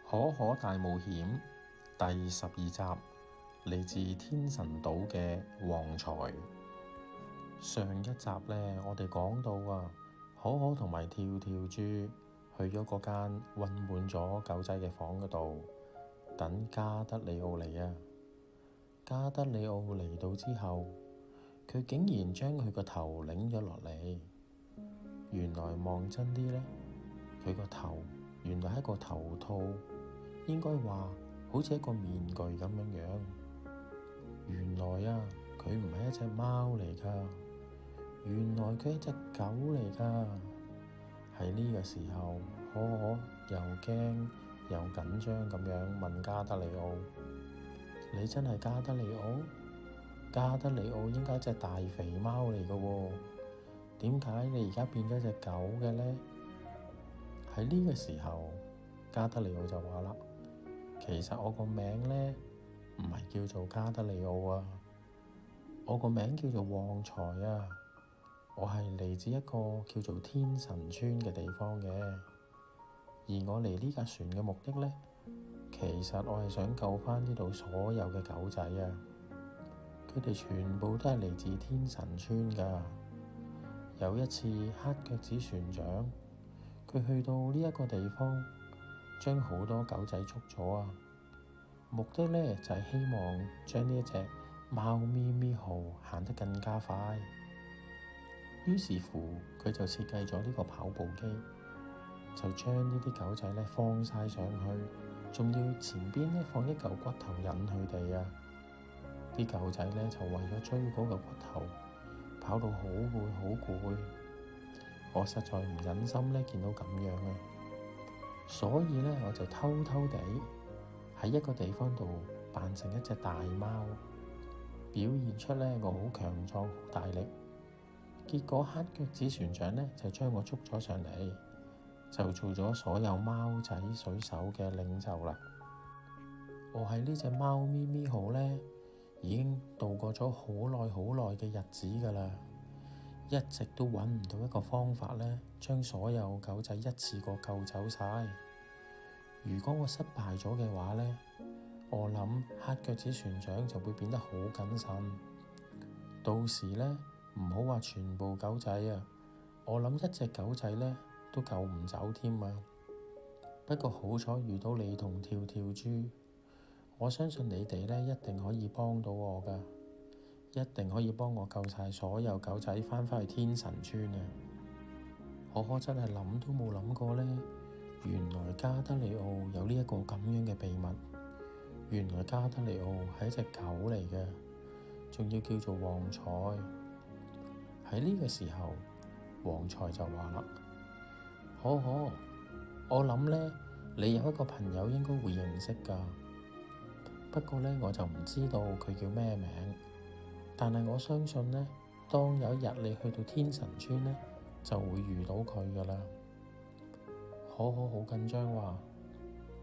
可可大冒險第12集，嚟自天神島嘅旺財。上一集呢，我哋講到可可同埋跳跳豬去咗嗰間混滿咗狗仔嘅房嗰度等加德里奧嚟。加德里奧嚟到之後，佢竟然將佢個頭擰咗落嚟。原來望真啲呢，佢個頭原來係一個頭套，應該話好似一個面具咁樣樣。原來佢唔係一隻貓嚟噶，原來佢係一隻狗嚟噶。喺呢個時候，可可又驚又緊張咁樣問加德里奧：你真係加德里奧？加德里奧應該係隻大肥貓嚟噶喎，點解你而家變咗隻狗嘅呢？喺呢個時候，加德里奧就話啦：其實我個名呢，唔係叫做加德里奧我個名叫做旺財我係嚟自一個叫做天神村嘅地方嘅。而我嚟呢架船嘅目的呢，其實我係想救返呢度所有嘅狗仔佢哋全部都係嚟自天神村噶。有一次，黑腳趾船長佢去到呢一個地方，將好多狗仔捉咗目的呢，就係希望將呢一隻貓咪咪號行得更加快。於是乎，佢就設計咗呢個跑步機，就將呢啲狗仔呢放晒上去，仲要前邊呢放一嚿骨頭引佢哋啲狗仔呢就為咗追嗰個骨頭，跑到好攰好攰。我實在唔忍心呢見到咁樣所以呢，我就偷偷地喺一個地方度扮成一隻大貓，表現出呢我好強壯好大力。結果黑腳趾船長呢就將我捉咗上嚟，就做咗所有貓仔水手嘅領袖啦。我喺呢隻貓咪咪號呢，已經度過咗好耐好耐嘅日子噶啦，一直都揾唔到一個方法呢，將所有狗仔一次過救走晒。如果我失敗咗嘅話呢，我諗黑腳趾船長就會變得好謹慎，到時呢，唔好話全部狗仔我諗一隻狗仔呢都救唔走添不過好彩遇到你同跳跳豬，我相信你哋呢一定可以幫到我噶，一定可以幫我救晒所有狗仔返返去天神村可可真係諗都冇諗過呢，原來加德里奧有呢一個咁樣嘅秘密。原來加德里奧係一隻狗嚟嘅，仲要叫做旺財。喺呢個時候，旺財就話啦：可可，我諗呢，你有一個朋友應該會認識噶，不過呢，我就唔知道佢叫咩名。但係我相信呢，當有一日你去到天神村呢，就會遇到佢噶啦。可可好緊張話：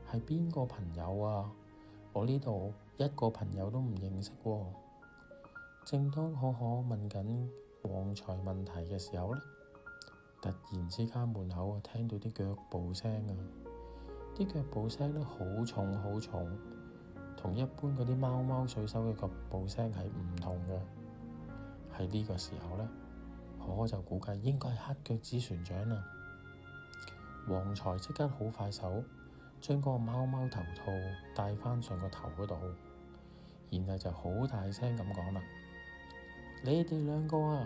係邊個朋友我呢度一個朋友都唔認識正當可可問緊旺財問題嘅時候呢，突然之間門口聽到啲腳步聲啲腳步聲呢好重好重，同一般嗰啲貓貓水手嘅腳步聲係唔同嘅。喺呢個時候呢，可可就估計應該係黑腳趾船長旺財即刻好快手將嗰個貓貓頭套戴返上個頭嗰度，然後就好大聲咁講啦：你哋兩個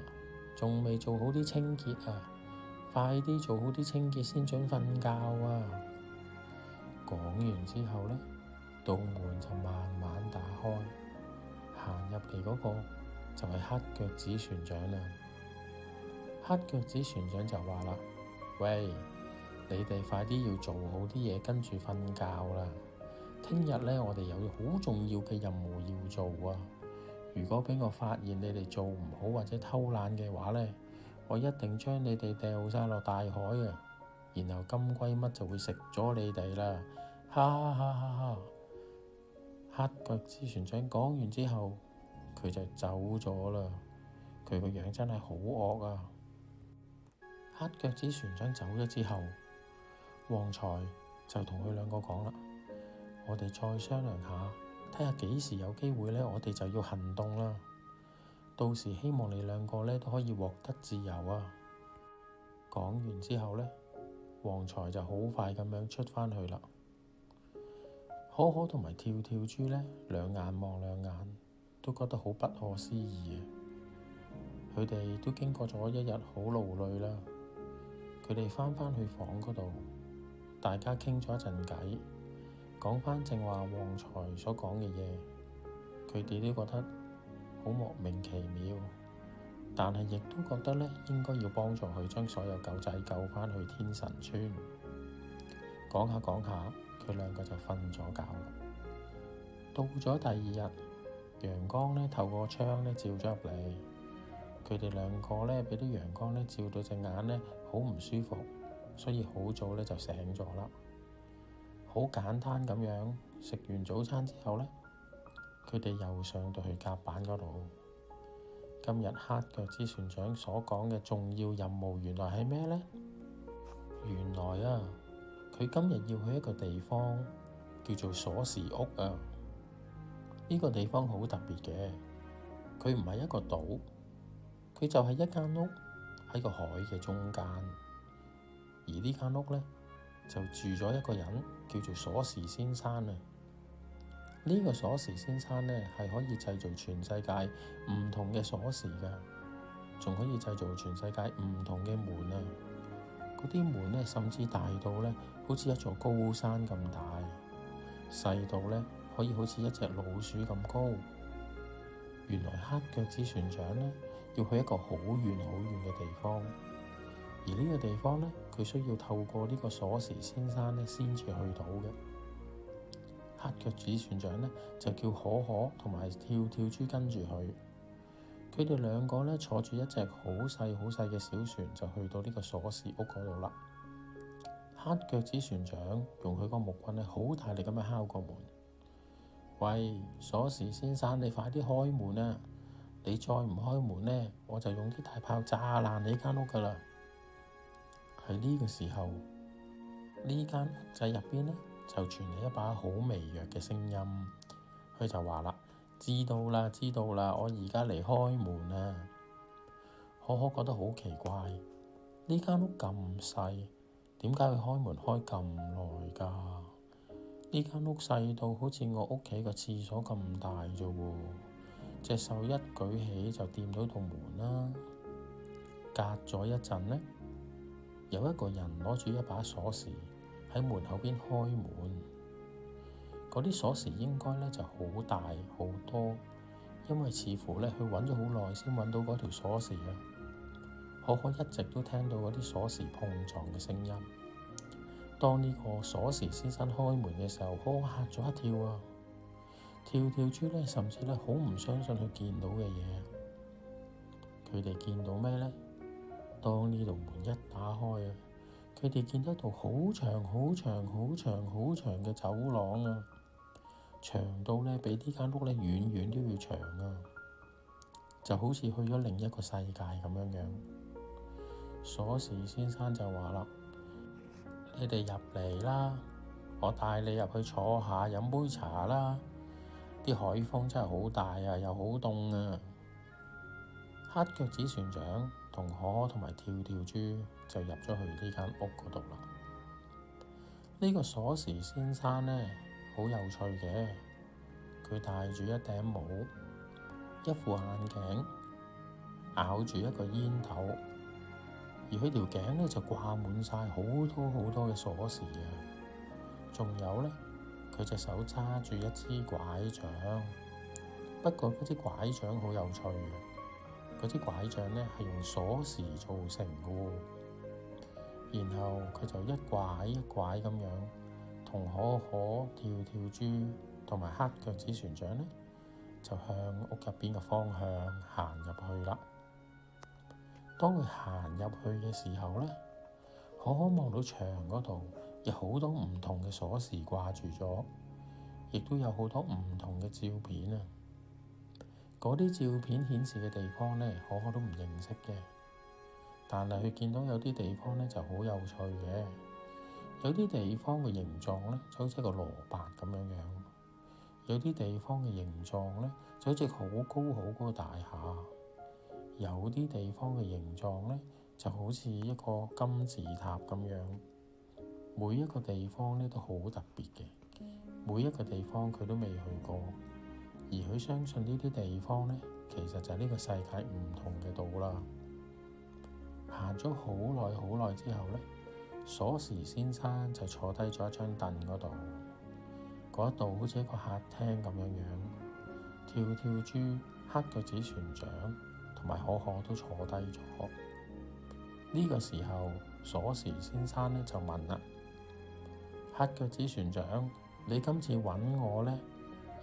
仲未做好啲清潔快啲做好啲清潔先准瞓覺講完之後呢，道門就慢慢打開，行入嚟嗰個就係黑腳趾船長啦。黑腳趾船長就話啦：喂，你哋快啲要做好啲嘢，跟住瞓覺啦。聽日呢，我哋有好重要嘅任務要做如果俾我發現你哋做唔好或者偷懶嘅話呢，我一定將你哋掉晒落大海然後金龜乜就會食咗你哋啦！哈哈哈哈！黑腳趾船長講完之後，佢就走咗啦。佢個樣真係好惡黑腳趾船長走咗之後，旺財就同佢兩個講啦：我哋再商量下，睇下幾時有機會呢，我哋就要行動啦。到時希望你兩個呢都可以獲得自由啊！講完之後呢，旺財就好快咁樣出返去啦。可可同埋跳跳豬呢，兩眼望兩眼，都覺得好不可思議啊！佢哋都經過咗一日好勞累啦。佢哋返去房嗰度，大家傾咗一陣偈，講返正話旺財所講嘅嘢。佢哋都覺得好莫名其妙，但係亦都覺得呢應該要幫助佢將所有狗仔救返去天神村。講下講下，佢兩個就瞓咗覺啦。到咗第二日，陽光呢透過窗呢照咗入嚟，佢哋兩個呢俾啲陽光呢照到隻眼呢好唔舒服，所以好早呢就醒咗啦。好簡單咁樣食完早餐之後呢，佢哋又上到去甲板嗰度。今日黑腳趾船長所講嘅重要任務原來係咩呢？原來啊，佢今日要去一個地方叫做鎖匙屋啊。呢個地方好特別嘅，佢唔係一個島，佢就係一間屋喺個海嘅中間。而呢間屋呢，就住咗一個人叫做鎖匙先生啊。呢個鎖匙先生呢，係可以製造全世界唔同嘅鎖匙㗎，仲可以製造全世界唔同嘅門啊！嗰啲門呢，甚至大到呢，好似一座高山咁大，細到呢，可以好似一隻老鼠咁高。原來黑腳趾船長呢，要去一個好遠好遠嘅地方，而呢個地方呢，佢需要透過呢個鎖匙先生呢，先至去到嘅。黑腳趾船長呢，就叫可可同埋跳跳豬跟住佢。佢哋兩個呢，坐住一隻好細好細嘅小船，就去到呢個鎖匙屋嗰度啦。黑腳趾船長用佢個木棍呢，好大力咁樣敲個門。喂，鎖匙先生，你快啲開門啊！你再唔開門呢，我就用啲大炮炸爛你間屋噶啦！喺呢個時候，呢間屋仔入邊呢，就傳嚟一把好微弱嘅聲音，佢就話啦：知道啦，知道啦，我而家嚟開門啊！可可覺得好奇怪，呢間屋咁細，點解佢開門開咁耐㗎？呢間屋細到好似我屋企個廁所咁大啫喎，隻手一舉起就掂到道門啦。隔咗一陣呢，有一個人攞住一把鎖匙喺門口邊開門。嗰啲鎖匙應該呢就好大好多，因為似乎呢，佢揾咗好耐先揾到嗰條鎖匙啊。可可一直都聽到嗰啲鎖匙碰撞嘅聲音。當呢個鎖匙先生開門嘅時候，可可嚇咗一跳啊！跳跳豬呢，甚至呢好唔相信佢見到嘅嘢。佢哋見到咩呢？當呢道門一打開啊，佢哋見到一道好長、好長、好長、好長嘅走廊啊，長到呢比呢間屋呢遠遠都要長啊，就好似去咗另一個世界咁樣樣。鎖匙先生就話啦：你哋入嚟啦，我帶你入去坐下飲杯茶啦。啲海風真係好大啊，又好凍啊！黑腳趾船長同可可同埋跳跳豬就入咗去呢間屋嗰度啦。呢個鎖匙先生呢，好有趣嘅，佢戴住一頂帽，一副眼鏡，咬住一個煙斗，而佢條頸呢就掛滿晒好多好多嘅鎖匙啊！仲有呢，佢隻手揸住一支拐杖，不過嗰支拐杖好有趣嘅，嗰支拐杖呢係用鎖匙做成嘅。然後佢就一拐一拐咁樣，同可可、跳跳豬同埋黑腳趾船長呢，就向屋入邊嘅方向行入去啦。當佢行入去嘅時候呢，可可望到牆嗰度有好多唔同嘅鎖匙掛住咗，亦都有好多唔同嘅照片啊！嗰啲照片顯示嘅地方呢，可可都唔認識嘅，但係佢見到有啲地方呢就好有趣嘅。有啲地方嘅形狀咧就好似一個蘿蔔咁樣樣，有啲地方嘅形狀咧就好似好高好高嘅大廈，有啲地方嘅形狀咧就好似一個金字塔咁樣。每一個地方咧都好特別嘅，每一個地方佢都未去過，而佢相信呢啲地方咧其實就係呢個世界唔同嘅島啦。行咗好耐好耐之後咧，鎖匙先生就坐低咗一張凳嗰度，嗰度好似一個客廳咁樣樣。跳跳豬、黑腳趾船長同埋可可都坐低咗。呢個時候，鎖匙先生咧就問啦：黑腳趾船長，你今次揾我咧，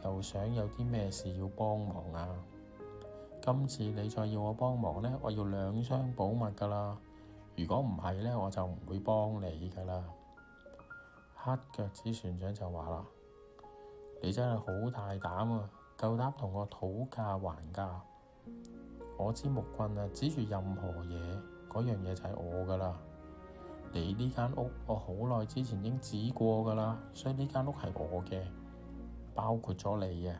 又想有啲咩事要幫忙啊？今次你再要我幫忙咧，我要兩相保密噶啦。如果唔係咧，我就唔會幫你噶啦。黑腳趾船長就話啦：你真係好大膽啊，夠膽同我討價還價。我支木棍啊，指住任何嘢，嗰樣嘢就係我噶啦。你呢間屋我好耐之前已經指過噶啦，所以呢間屋係我嘅，包括咗你嘅。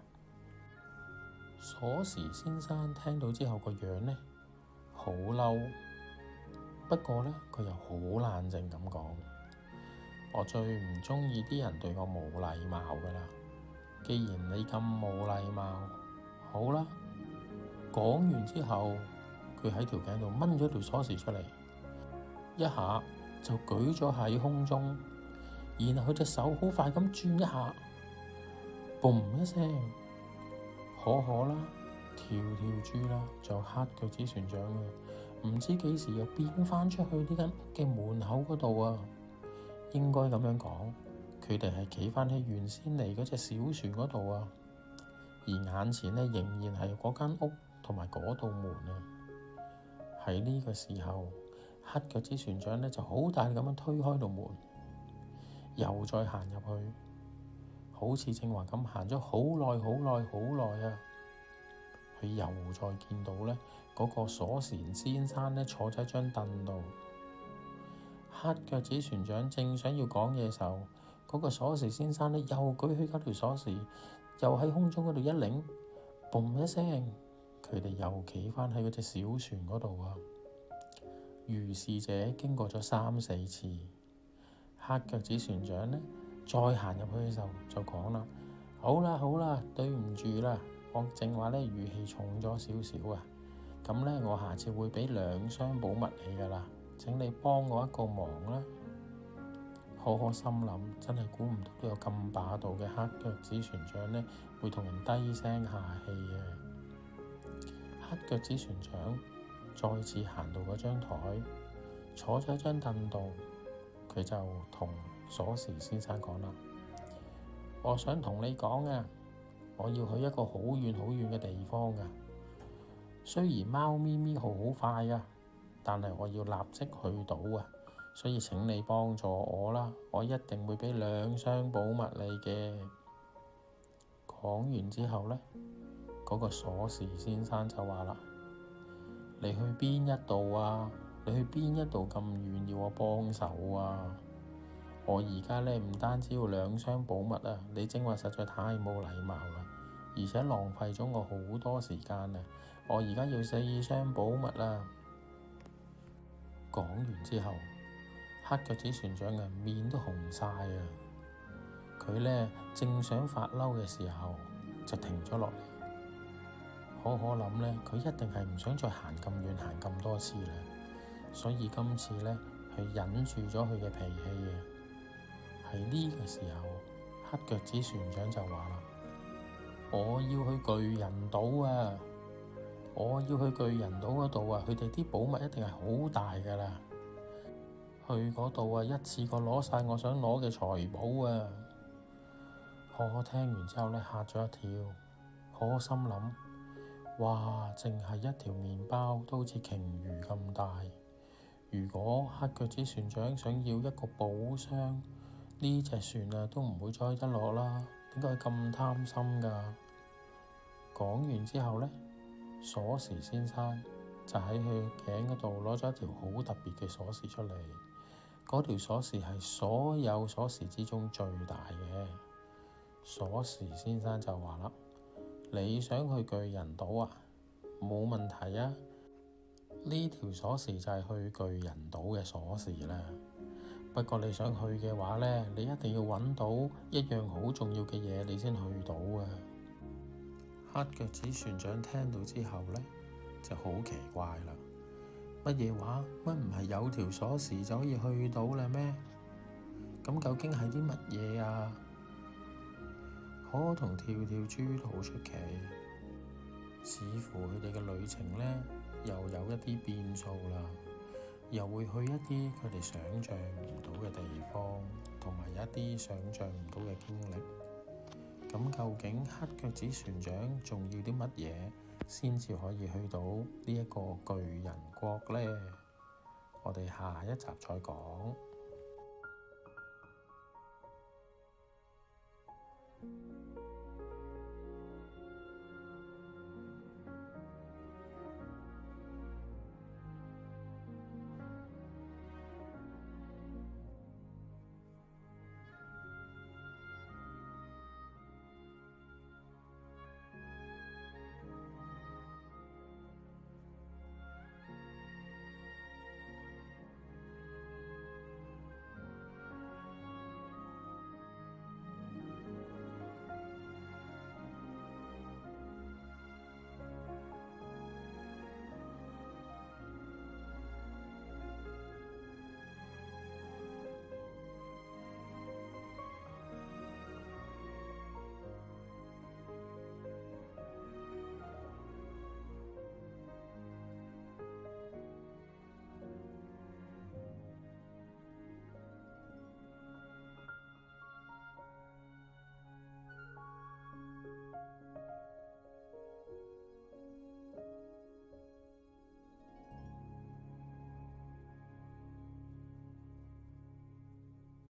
鎖匙先生聽到之後個樣呢，好嬲，不過呢，佢又好冷靜咁講：我最唔中意啲人對我冇禮貌噶啦。既然你咁冇禮貌，好啦。講完之後，佢喺條頸度掹咗條鎖匙出嚟，一下就舉咗喺空中，然後佢隻手好快咁轉一下，嘣一聲，可可啦、跳跳豬啦，仲有黑腳趾船長啊，唔知幾時又變返出去呢間屋嘅門口嗰度啊。應該咁樣講，佢哋係企返喺原先嚟嗰隻小船嗰度啊，而眼前呢，仍然係嗰間屋同埋嗰道門啊。喺呢個時候，黑腳趾船長呢就好大力咁樣推開道門，又再行入去，好似正話咁行咗好耐好耐好耐啊。佢又再見到呢嗰個鎖匙先生呢坐喺張凳度，黑腳趾船長正想要講嘢時候，嗰個鎖匙先生呢又舉起嗰條鎖匙，又喺空中嗰度一擰，嘣一聲，佢哋又企返喺嗰隻小船嗰度啊。如是者經過咗3、4次，黑腳趾船長呢再行入去嘅時候就講啦：好啦好啦，對唔住啦，我正話呢語氣重咗少少啊。咁呢，我下次會俾2箱寶物你噶啦，請你幫我一個忙啦。可可心諗，真係估唔到都有咁霸道嘅黑腳趾船長呢會同人低聲下氣啊。黑腳趾船長再次行到嗰張台，坐咗喺張凳度，佢就同鎖匙先生講啦：我想同你講啊，我要去一個好遠好遠嘅地方啊。雖然貓咪咪號好快啊，但係我要立即去到啊，所以請你幫助我啦，我一定會俾2箱寶物你嘅。講完之後呢，嗰個鎖匙先生就話啦：你去邊一度啊？你去邊一度咁遠要我幫手啊？我而家呢唔單止要2箱寶物啊，你正話實在太冇禮貌啦，而且浪費咗我好多時間啊！我而家要4箱寶物啦。講完之後，黑腳趾船長嘅面都紅晒啊！佢呢正想發嬲嘅時候，就停咗落嚟。可諗呢，佢一定係唔想再行咁遠，行咁多次啦，所以今次呢，佢忍住咗佢嘅脾氣啊。喺呢個時候，黑腳趾船長就話啦：我要去巨人島啊！我要去巨人島嗰度啊！佢哋啲寶物一定係好大噶啦，去嗰度啊，一次過攞晒我想攞嘅財寶啊！可聽完之後呢，嚇咗一跳，可心諗：哇，淨係一條麵包都好似鯨魚咁大。如果黑腳趾船長想要一個寶箱，呢隻船啊都唔會載得落啦。點解咁貪心噶？講完之後呢，鎖匙先生就喺佢頸嗰度攞咗一條好特別嘅鎖匙出嚟，嗰條鎖匙係所有鎖匙之中最大嘅。鎖匙先生就話啦：你想去巨人島啊？冇問題啊！呢條鎖匙就係去巨人島嘅鎖匙啦。不過你想去嘅話呢，你一定要揾到一樣好重要嘅嘢，你先去到啊！黑腳趾船長聽到之後呢，就好奇怪啦。乜嘢話？乜唔係有條鎖匙就可以去到啦咩？咁究竟係啲乜嘢啊？可同跳跳豬都好出奇，似乎佢哋嘅旅程呢，又有一啲變數啦，又會去一啲佢哋想象唔到嘅地方，同埋一啲想象唔到嘅經歷。咁究竟黑腳趾船長仲要啲乜嘢先至可以去到呢一個巨人國呢？我哋下一集再講。